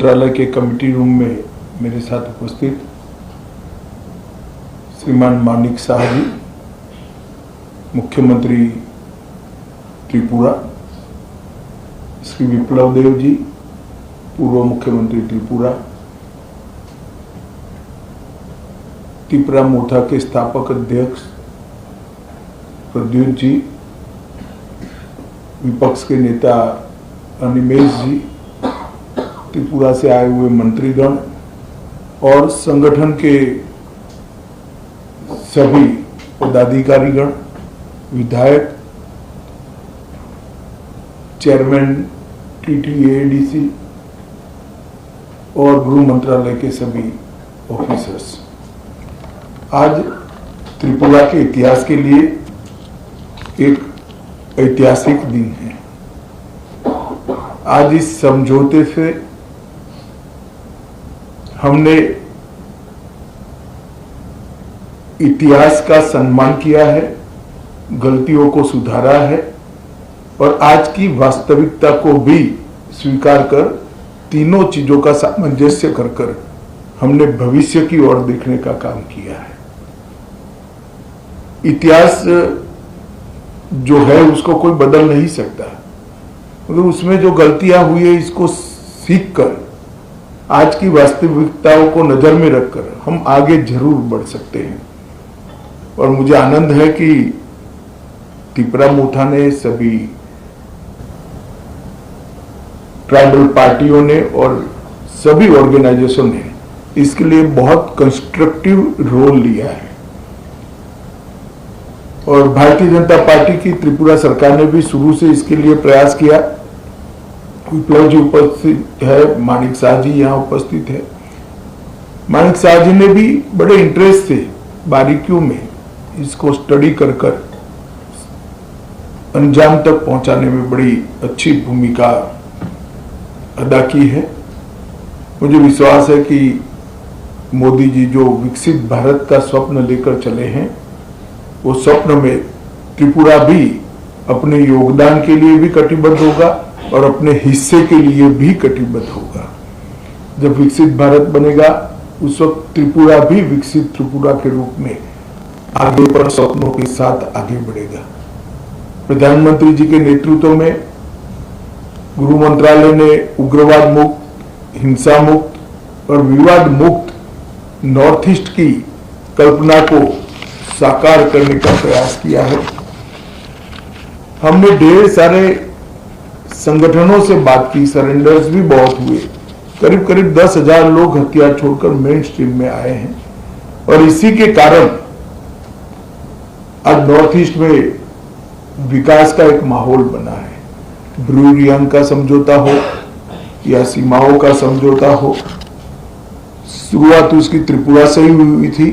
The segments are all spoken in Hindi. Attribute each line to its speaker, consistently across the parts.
Speaker 1: मंत्रालय के कमेटी रूम में मेरे साथ उपस्थित श्रीमान मानिक शाह जी, मुख्यमंत्री त्रिपुरा, श्री विप्लव देव जी, पूर्व मुख्यमंत्री त्रिपुरा, त्रिपुरा मोर्चा के स्थापक अध्यक्ष प्रद्युत जी, विपक्ष के नेता अनिमेश जी, त्रिपुरा से आए हुए मंत्रीगण और संगठन के सभी पदाधिकारीगण, विधायक, चेयरमैन TTADC और गृह मंत्रालय के सभी ऑफिसर्स। आज त्रिपुरा के इतिहास के लिए एक ऐतिहासिक दिन है। आज इस समझौते से हमने इतिहास का सम्मान किया है, गलतियों को सुधारा है और आज की वास्तविकता को भी स्वीकार कर तीनों चीजों का सामंजस्य कर हमने भविष्य की ओर देखने का काम किया है। इतिहास जो है उसको कोई बदल नहीं सकता, मगर उसमें जो गलतियां हुई है इसको सीख कर आज की वास्तविकताओं को नजर में रखकर हम आगे जरूर बढ़ सकते हैं। और मुझे आनंद है कि त्रिपुरा मोर्चा ने, सभी ट्राइबल पार्टियों ने और सभी ऑर्गेनाइजेशन ने इसके लिए बहुत कंस्ट्रक्टिव रोल लिया है। और भारतीय जनता पार्टी की त्रिपुरा सरकार ने भी शुरू से इसके लिए प्रयास किया। विप्लव जी उपस्थित है, मानिक शाह जी यहाँ उपस्थित है। मानिक शाह जी ने भी बड़े इंटरेस्ट से बारीकियों में इसको स्टडी कर अंजाम तक पहुंचाने में बड़ी अच्छी भूमिका अदा की है। मुझे विश्वास है कि मोदी जी जो विकसित भारत का स्वप्न लेकर चले हैं, वो स्वप्न में त्रिपुरा भी अपने योगदान के लिए भी कटिबद्ध होगा और अपने हिस्से के लिए भी कटिबद्ध होगा। जब विकसित भारत बनेगा उस वक्त त्रिपुरा भी विकसित त्रिपुरा के रूप में आगे पर स्वप्नों के साथ आगे बढ़ेगा। प्रधानमंत्री जी के नेतृत्व में गृह मंत्रालय ने उग्रवाद मुक्त, हिंसा मुक्त और विवाद मुक्त नॉर्थ ईस्ट की कल्पना को साकार करने का प्रयास किया है। हमने ढेर सारे संगठनों से बात की, सरेंडर्स भी बहुत हुए। करीब करीब 10,000 लोग हथियार छोड़कर मेन स्ट्रीम में आए हैं और इसी के कारण आज नॉर्थ ईस्ट में विकास का एक माहौल बना है। ब्रू रियांग का समझौता हो या सीमाओं का समझौता हो, शुरुआत उसकी त्रिपुरा से ही हुई थी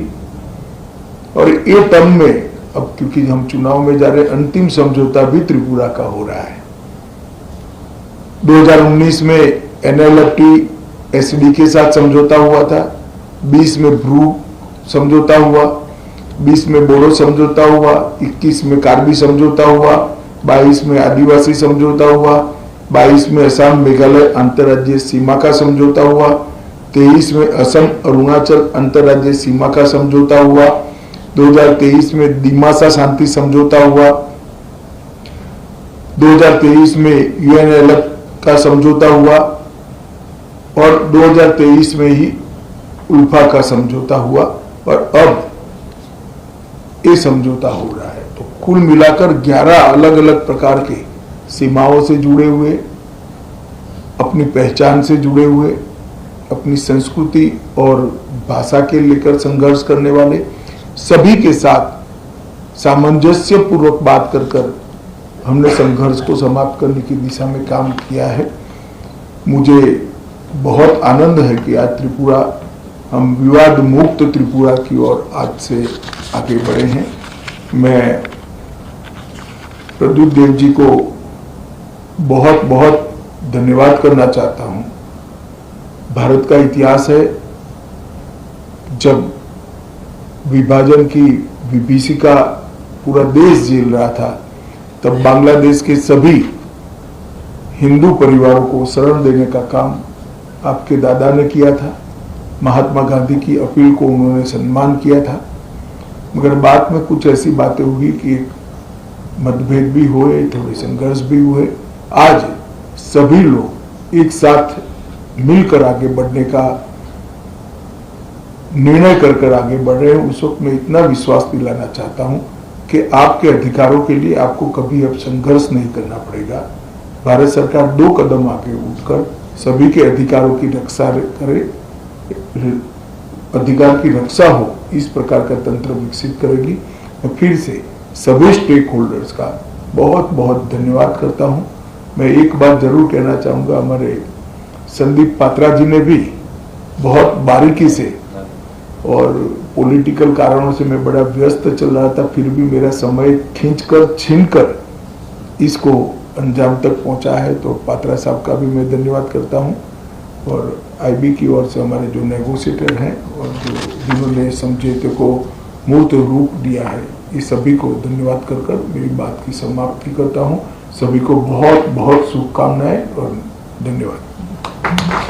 Speaker 1: और ये टर्म में अब क्योंकि हम चुनाव में जा रहे, अंतिम समझौता भी त्रिपुरा का हो रहा है। 2019 में NLFT SD के साथ समझौता हुआ था, 20 में ब्रू समझौता हुआ, 20 में बोडो समझौता हुआ, 21 में कार्बी समझौता हुआ, 22 में आदिवासी समझौता हुआ, 22 में असम मेघालय अंतर्राज्यीय सीमा का समझौता हुआ, 23 में असम अरुणाचल अंतर्राज्यीय सीमा का समझौता हुआ, 2023 में दिमासा शांति समझौता हुआ, 2023 में UNLF का समझौता हुआ और 2023 में ही उल्फा का समझौता हुआ और अब ये समझौता हो रहा है। तो कुल मिलाकर 11 अलग अलग प्रकार के सीमाओं से जुड़े हुए, अपनी पहचान से जुड़े हुए, अपनी संस्कृति और भाषा के लेकर संघर्ष करने वाले सभी के साथ सामंजस्य पूर्वक बात कर हमने संघर्ष को समाप्त करने की दिशा में काम किया है। मुझे बहुत आनंद है कि आज त्रिपुरा, हम विवाद मुक्त त्रिपुरा की ओर आज से आगे बढ़े हैं। मैं प्रद्युत देव जी को बहुत बहुत धन्यवाद करना चाहता हूं। भारत का इतिहास है, जब विभाजन की विभीषिका पूरा देश झेल रहा था, तब बांग्लादेश के सभी हिंदू परिवारों को शरण देने का काम आपके दादा ने किया था। महात्मा गांधी की अपील को उन्होंने सम्मान किया था, मगर बाद में कुछ ऐसी बातें हुई कि मतभेद भी हुए, थोड़े संघर्ष भी हुए। आज सभी लोग एक साथ मिलकर आगे बढ़ने का निर्णय कर आगे बढ़ रहे हैं। उस वक्त मैं इतना विश्वास दिलाना चाहता हूं कि आपके अधिकारों के लिए आपको कभी अब संघर्ष नहीं करना पड़ेगा। भारत सरकार 2 कदम आगे उठकर सभी के अधिकारों की रक्षा करे, अधिकार की रक्षा हो, इस प्रकार का तंत्र विकसित करेगी। मैं फिर से सभी स्टेक होल्डर्स का बहुत बहुत धन्यवाद करता हूं। मैं एक बात जरूर कहना चाहूंगा, हमारे संदीप पात्रा जी ने भी बहुत बारीकी से, और पॉलिटिकल कारणों से मैं बड़ा व्यस्त चल रहा था, फिर भी मेरा समय खींचकर छीनकर इसको अंजाम तक पहुंचा है, तो पात्रा साहब का भी मैं धन्यवाद करता हूं। और आईबी की ओर से हमारे जो नेगोशिएटर हैं और जिन्होंने समझौते को मूर्त रूप दिया है, ये सभी को धन्यवाद कर मेरी बात की समाप्ति करता हूं। सभी को बहुत बहुत शुभकामनाएं और धन्यवाद।